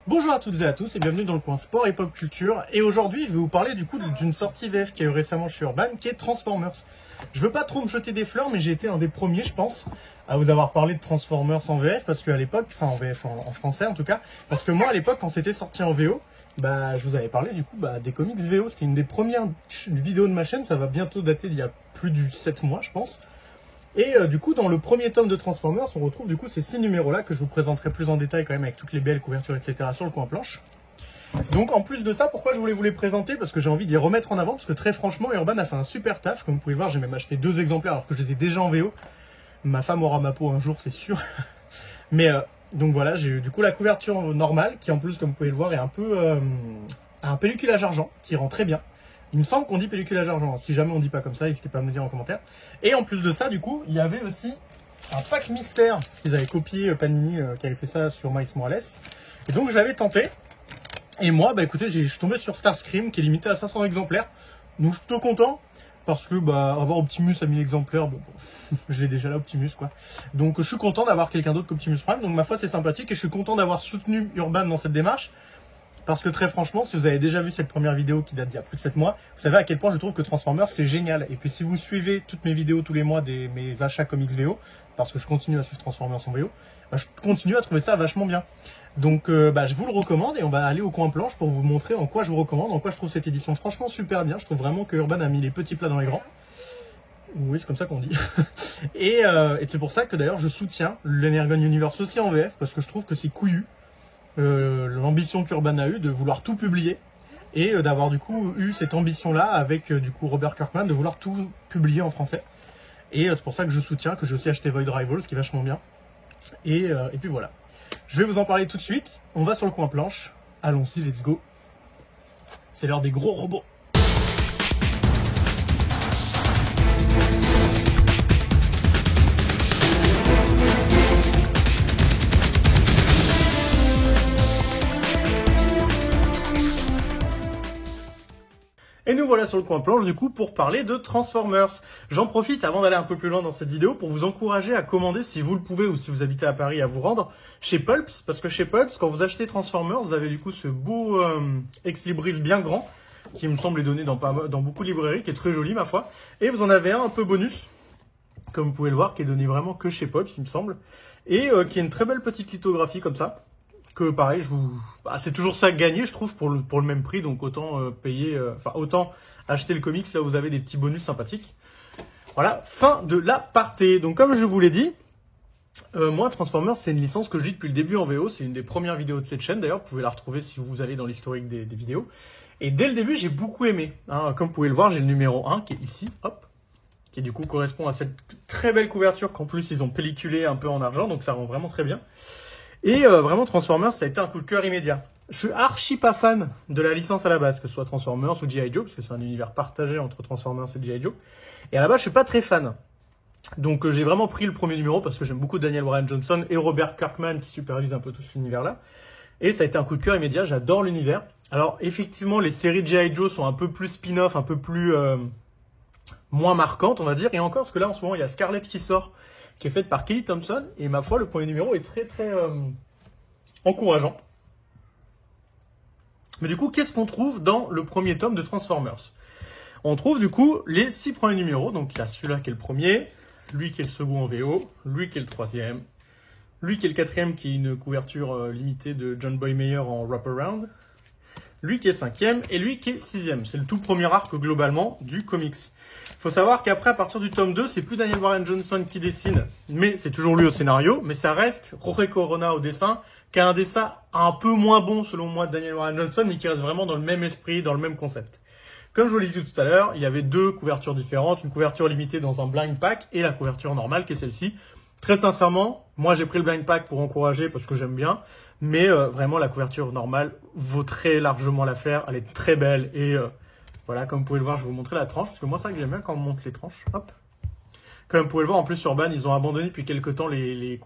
Bonjour à toutes et à tous et bienvenue dans le coin sport et pop culture. Et aujourd'hui, je vais vous parler du coup d'une sortie VF qui a eu récemment chez Urban, qui est Transformers. Je veux pas trop me jeter des fleurs, mais j'ai été un des premiers, je pense, à vous avoir parlé de Transformers en VF, parce qu'à l'époque, enfin en VF en français en tout cas, parce que moi à l'époque, quand c'était sorti en VO, je vous avais parlé du coup des comics VO. C'était une des premières vidéos de ma chaîne, ça va bientôt dater d'il y a plus de 7 mois, je pense. Et du coup, dans le premier tome de Transformers, on retrouve du coup ces 6 numéros-là que je vous présenterai plus en détail quand même avec toutes les belles couvertures, etc. sur le coin planche. Donc en plus de ça, pourquoi je voulais vous les présenter? Parce que j'ai envie de les remettre en avant, parce que très franchement, Urban a fait un super taf. Comme vous pouvez voir, j'ai même acheté 2 exemplaires alors que je les ai déjà en VO. Ma femme aura ma peau un jour, c'est sûr. Mais donc voilà, j'ai eu du coup la couverture normale, qui en plus, comme vous pouvez le voir, est un peu un pelliculage argent, qui rend très bien. Il me semble qu'on dit pelliculage argent. Si jamais on dit pas comme ça, n'hésitez pas à me le dire en commentaire. Et en plus de ça, du coup, il y avait aussi un pack mystère qu'ils avaient copié, Panini, qui avait fait ça sur Miles Morales. Et donc je l'avais tenté. Et moi, écoutez, je suis tombé sur Starscream, qui est limité à 500 exemplaires. Donc je suis plutôt content. Parce que avoir Optimus à 1000 exemplaires, je l'ai déjà là, Optimus, quoi. Donc je suis content d'avoir quelqu'un d'autre qu'Optimus Prime. Donc ma foi, c'est sympathique. Et je suis content d'avoir soutenu Urban dans cette démarche. Parce que très franchement, si vous avez déjà vu cette première vidéo qui date d'il y a plus de 7 mois, vous savez à quel point je trouve que Transformers c'est génial. Et puis si vous suivez toutes mes vidéos tous les mois mes achats comics VO, parce que je continue à suivre Transformers en VO, je continue à trouver ça vachement bien. Donc je vous le recommande et on va aller au coin planche pour vous montrer en quoi je vous recommande, en quoi je trouve cette édition franchement super bien. Je trouve vraiment que Urban a mis les petits plats dans les grands. Oui, c'est comme ça qu'on dit. Et c'est pour ça que d'ailleurs je soutiens l'Energon Universe aussi en VF, parce que je trouve que c'est couillu. L'ambition qu'Urban a eu de vouloir tout publier et d'avoir du coup eu cette ambition là avec du coup Robert Kirkman de vouloir tout publier en français, et c'est pour ça que je soutiens, que j'ai aussi acheté Void Rivals qui est vachement bien, et puis voilà, je vais vous en parler tout de suite. On va sur le coin planche, allons-y, let's go, c'est l'heure des gros robots. Et nous voilà sur le coin planche du coup pour parler de Transformers. J'en profite avant d'aller un peu plus loin dans cette vidéo pour vous encourager à commander, si vous le pouvez ou si vous habitez à Paris, à vous rendre chez Pulps. Parce que chez Pulps, quand vous achetez Transformers, vous avez du coup ce beau ex-libris bien grand qui me semble est donné dans beaucoup de librairies, qui est très joli ma foi. Et vous en avez un peu bonus, comme vous pouvez le voir, qui est donné vraiment que chez Pulps il me semble. Et qui est une très belle petite lithographie comme ça. Que pareil, c'est toujours ça gagner, je trouve, pour le même prix, donc autant autant acheter le comics là où vous avez des petits bonus sympathiques. Voilà, fin de l'aparté. Donc comme je vous l'ai dit, moi Transformers c'est une licence que je lis depuis le début en VO, c'est une des premières vidéos de cette chaîne d'ailleurs, vous pouvez la retrouver si vous allez dans l'historique des vidéos. Et dès le début j'ai beaucoup aimé, hein. Comme vous pouvez le voir, j'ai le numéro 1 qui est ici, hop, qui du coup correspond à cette très belle couverture qu'en plus ils ont pelliculé un peu en argent, donc ça rend vraiment très bien. Et vraiment Transformers ça a été un coup de cœur immédiat. Je suis archi pas fan de la licence à la base, que ce soit Transformers ou G.I. Joe, parce que c'est un univers partagé entre Transformers et G.I. Joe. Et à la base je suis pas très fan. Donc j'ai vraiment pris le premier numéro parce que j'aime beaucoup Daniel Bryan Johnson et Robert Kirkman qui supervisent un peu tout cet univers là. Et ça a été un coup de cœur immédiat, j'adore l'univers. Alors effectivement les séries de G.I. Joe sont un peu plus spin-off, un peu plus moins marquantes on va dire. Et encore parce que là en ce moment il y a Scarlett qui sort, qui est faite par Kelly Thompson, et ma foi, le premier numéro est très très encourageant. Mais du coup, qu'est-ce qu'on trouve dans le premier tome de Transformers? On trouve du coup les 6 premiers numéros, donc il y a celui-là qui est le premier, lui qui est le second en VO, lui qui est le troisième, lui qui est le quatrième qui est une couverture limitée de John Boy Meyer en wraparound, lui qui est cinquième et lui qui est sixième. C'est le tout premier arc globalement du comics. Il faut savoir qu'après, à partir du tome 2, c'est plus Daniel Bryan Johnson qui dessine, mais c'est toujours lui au scénario, mais ça reste Jorge Corona au dessin, qui a un dessin un peu moins bon selon moi de Daniel Bryan Johnson, mais qui reste vraiment dans le même esprit, dans le même concept. Comme je vous l'ai dit tout à l'heure, il y avait 2 couvertures différentes, une couverture limitée dans un blind pack et la couverture normale qui est celle-ci. Très sincèrement, moi j'ai pris le blind pack pour encourager parce que j'aime bien, mais vraiment la couverture normale vaut très largement l'affaire, elle est très belle et voilà, comme vous pouvez le voir, je vais vous montrer la tranche, parce que moi c'est ça que j'aime bien quand on monte les tranches, hop. Comme vous pouvez le voir, en plus Urban, ils ont abandonné depuis quelques temps les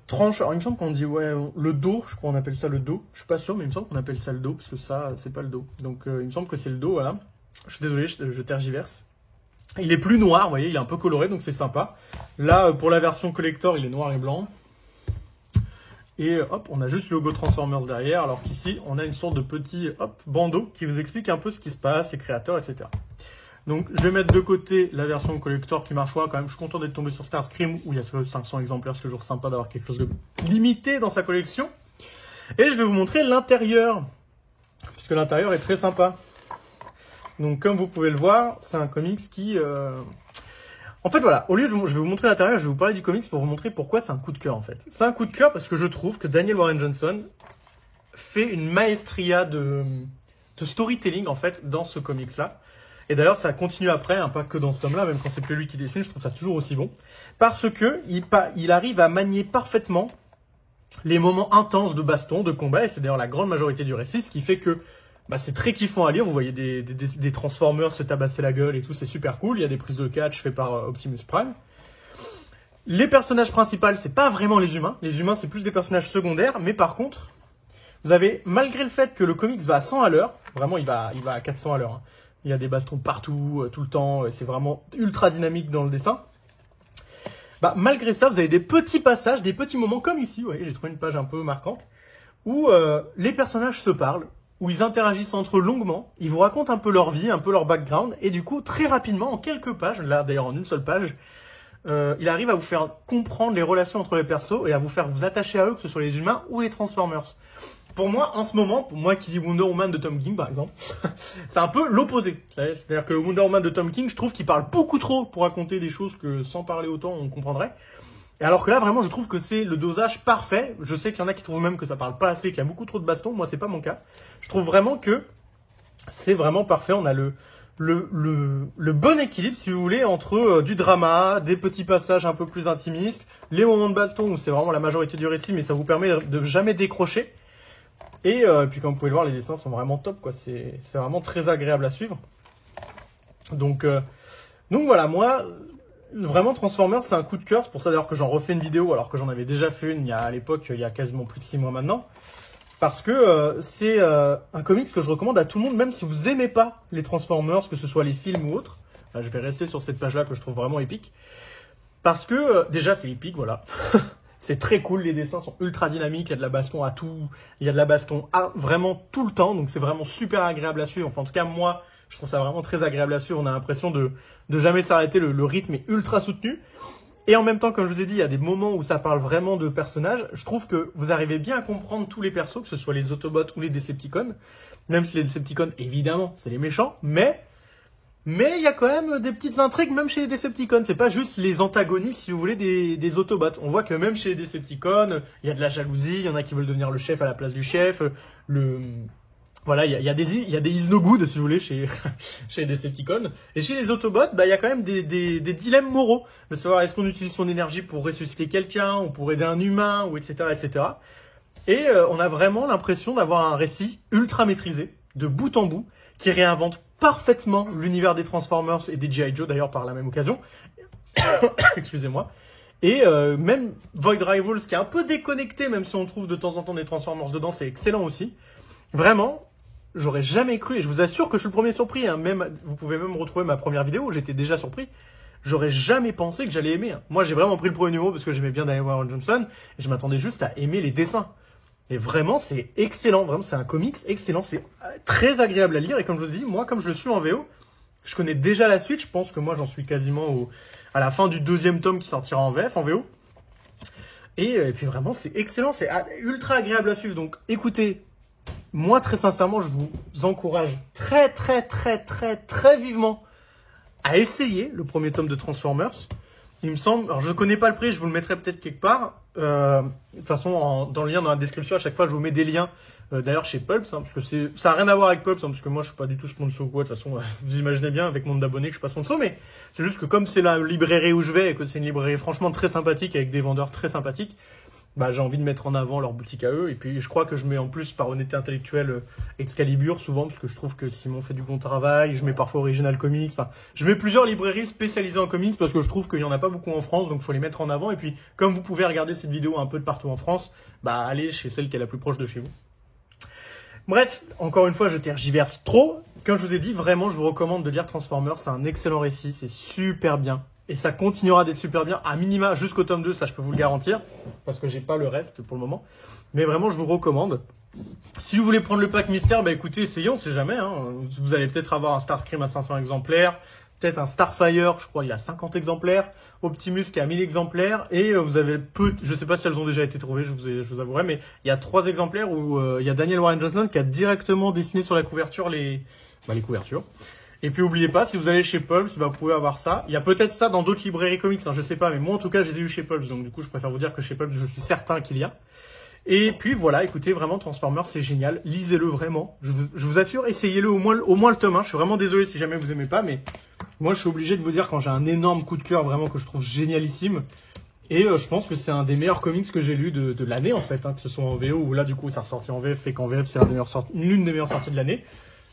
tranches. Alors il me semble qu'on dit, ouais, le dos, je crois qu'on appelle ça le dos, je suis pas sûr, mais il me semble qu'on appelle ça le dos, parce que ça, c'est pas le dos. Donc il me semble que c'est le dos, voilà. Je suis désolé, je tergiverse. Il est plus noir, vous voyez, il est un peu coloré, donc c'est sympa. Là, pour la version collector, il est noir et blanc. Et hop, on a juste le logo Transformers derrière, alors qu'ici, on a une sorte de petit bandeau qui vous explique un peu ce qui se passe, les créateurs, etc. Donc, je vais mettre de côté la version collector qui marche quand même. Je suis content d'être tombé sur Starscream où il y a 500 exemplaires. C'est toujours sympa d'avoir quelque chose de limité dans sa collection. Et je vais vous montrer l'intérieur, puisque l'intérieur est très sympa. Donc, comme vous pouvez le voir, c'est un comics qui... En fait, voilà, au lieu de je vais vous montrer l'intérieur, je vais vous parler du comics pour vous montrer pourquoi c'est un coup de cœur, en fait. C'est un coup de cœur parce que je trouve que Daniel Warren Johnson fait une maestria de storytelling, en fait, dans ce comics-là. Et d'ailleurs, ça continue après, pas que dans ce tome-là, même quand c'est plus lui qui dessine, je trouve ça toujours aussi bon. Parce que il arrive à manier parfaitement les moments intenses de baston, de combat, et c'est d'ailleurs la grande majorité du récit, ce qui fait que c'est très kiffant à lire. Vous voyez des Transformers se tabasser la gueule et tout, c'est super cool. Il y a des prises de catch faites par Optimus Prime. Les personnages principaux, c'est pas vraiment les humains. Les humains, c'est plus des personnages secondaires, mais par contre, vous avez, malgré le fait que le comics va à 100 à l'heure, vraiment il va à 400 à l'heure, hein. Il y a des bastons partout, tout le temps, c'est vraiment ultra dynamique dans le dessin. Malgré ça, vous avez des petits passages, des petits moments comme ici, vous voyez, j'ai trouvé une page un peu marquante, où les personnages se parlent, où ils interagissent entre eux longuement, ils vous racontent un peu leur vie, un peu leur background, et du coup, très rapidement, en quelques pages, là d'ailleurs en une seule page, il arrive à vous faire comprendre les relations entre les persos et à vous faire vous attacher à eux, que ce soit les humains ou les Transformers. Pour moi, en ce moment, pour moi qui lis Wonder Woman de Tom King, par exemple, c'est un peu l'opposé. C'est-à-dire que le Wonder Woman de Tom King, je trouve qu'il parle beaucoup trop pour raconter des choses que sans parler autant, on comprendrait. Et alors que là, vraiment, je trouve que c'est le dosage parfait. Je sais qu'il y en a qui trouvent même que ça parle pas assez, qu'il y a beaucoup trop de bastons. Moi, c'est pas mon cas. Je trouve vraiment que c'est vraiment parfait. On a le bon équilibre, si vous voulez, entre du drama, des petits passages un peu plus intimistes, les moments de baston où c'est vraiment la majorité du récit, mais ça vous permet de jamais décrocher. Et puis comme vous pouvez le voir, les dessins sont vraiment top, quoi. C'est vraiment très agréable à suivre. Donc voilà, moi, vraiment Transformers, c'est un coup de cœur. C'est pour ça d'ailleurs que j'en refais une vidéo, alors que j'en avais déjà fait une à l'époque, il y a quasiment plus de 6 mois maintenant. Parce que c'est un comics que je recommande à tout le monde, même si vous aimez pas les Transformers, que ce soit les films ou autres. Là, je vais rester sur cette page-là que je trouve vraiment épique. Parce que déjà, c'est épique, voilà. C'est très cool, les dessins sont ultra dynamiques, il y a de la baston à tout, il y a de la baston à vraiment tout le temps, donc c'est vraiment super agréable à suivre. Enfin, en tout cas, moi, je trouve ça vraiment très agréable à suivre. On a l'impression de jamais s'arrêter, le rythme est ultra soutenu. Et en même temps, comme je vous ai dit, il y a des moments où ça parle vraiment de personnages. Je trouve que vous arrivez bien à comprendre tous les persos, que ce soit les Autobots ou les Decepticons. Même si les Decepticons, évidemment, c'est les méchants, mais il y a quand même des petites intrigues, même chez les Decepticons. C'est pas juste les antagonistes, si vous voulez, des Autobots. On voit que même chez les Decepticons, il y a de la jalousie, il y en a qui veulent devenir le chef à la place du chef. Voilà, il y a des is no good, si vous voulez, chez les Decepticons. Et chez les Autobots, il y a quand même des dilemmes moraux. De savoir, est-ce qu'on utilise son énergie pour ressusciter quelqu'un, ou pour aider un humain, ou etc., etc. Et on a vraiment l'impression d'avoir un récit ultra maîtrisé, de bout en bout, qui réinvente parfaitement l'univers des Transformers et des G.I. Joe, d'ailleurs, par la même occasion. Excusez-moi. Et même Void Rivals, qui est un peu déconnecté, même si on trouve de temps en temps des Transformers dedans, c'est excellent aussi. Vraiment, j'aurais jamais cru, et je vous assure que je suis le premier surpris, hein, vous pouvez même retrouver ma première vidéo où j'étais déjà surpris. J'aurais jamais pensé que j'allais aimer. Hein. Moi, j'ai vraiment pris le premier numéro parce que j'aimais bien Daniel Warren Johnson, et je m'attendais juste à aimer les dessins. Et vraiment, c'est excellent. Vraiment, c'est un comics excellent. C'est très agréable à lire. Et comme je vous ai dit, moi, comme je le suis en VO, je connais déjà la suite. Je pense que moi, j'en suis quasiment à la fin du 2e tome qui sortira en VF, en VO. Et puis vraiment, c'est excellent. C'est ultra agréable à suivre. Donc, écoutez, moi, très sincèrement, je vous encourage très, très, très, très, très vivement à essayer le premier tome de Transformers. Il me semble, alors je ne connais pas le prix, je vous le mettrai peut-être quelque part. De toute façon, dans le lien dans la description, à chaque fois, je vous mets des liens. D'ailleurs, chez Pulps, hein, parce que ça n'a rien à voir avec Pulps, hein, parce que moi, je suis pas du tout sponsor ou quoi. De toute façon, vous imaginez bien avec mon nombre d'abonnés que je suis pas sponsor, mais c'est juste que comme c'est la librairie où je vais et que c'est une librairie franchement très sympathique avec des vendeurs très sympathiques, j'ai envie de mettre en avant leur boutique à eux. Et puis, je crois que je mets en plus, par honnêteté intellectuelle, Excalibur souvent, parce que je trouve que Simon fait du bon travail. Je mets parfois Original Comics. Enfin, je mets plusieurs librairies spécialisées en comics parce que je trouve qu'il y en a pas beaucoup en France, donc il faut les mettre en avant. Et puis, comme vous pouvez regarder cette vidéo un peu de partout en France, allez chez celle qui est la plus proche de chez vous. Bref, encore une fois, je tergiverse trop. Comme je vous ai dit, vraiment, je vous recommande de lire Transformers. C'est un excellent récit, c'est super bien Et ça continuera d'être super bien, à minima jusqu'au tome 2, ça je peux vous le garantir, parce que j'ai pas le reste pour le moment. Mais vraiment, je vous recommande. Si vous voulez prendre le pack mystère, bah écoutez, essayons, on sait jamais. Hein. Vous allez peut-être avoir un Starscream à 500 exemplaires, peut-être un Starfire, je crois il y a 50 exemplaires, Optimus qui a 1000 exemplaires, et vous avez je sais pas si elles ont déjà été trouvées, je vous avouerai, mais il y a 3 exemplaires où il y a Daniel Warren Johnson qui a directement dessiné sur la couverture les couvertures. Et puis n'oubliez pas, si vous allez chez Pulps, bah, vous pouvez avoir ça. Il y a peut-être ça dans d'autres librairies comics, hein, je sais pas, mais moi en tout cas, je les ai eu chez Pulps, donc du coup, je préfère vous dire que chez Pulps, je suis certain qu'il y a. Et puis voilà, écoutez, vraiment, Transformers, c'est génial. Lisez-le vraiment. Je vous assure, essayez-le au moins le tome 1. Je suis vraiment désolé si jamais vous aimez pas, mais moi, je suis obligé de vous dire quand j'ai un énorme coup de cœur, vraiment, que je trouve génialissime. Et je pense que c'est un des meilleurs comics que j'ai lu de l'année, en fait, hein, que ce soit en VO ou là, du coup, ça ressorti en VF, et qu'en VF, c'est l'une des meilleures sorties de l'année.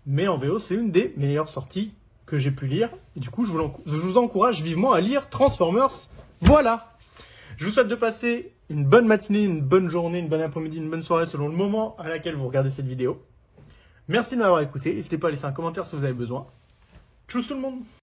Mais en VO, c'est une des meilleures sorties que j'ai pu lire. Et du coup, je vous encourage vivement à lire Transformers. Voilà. Je vous souhaite de passer une bonne matinée, une bonne journée, une bonne après-midi, une bonne soirée selon le moment à laquelle vous regardez cette vidéo. Merci de m'avoir écouté. N'hésitez pas à laisser un commentaire si vous avez besoin. Tchuss tout le monde!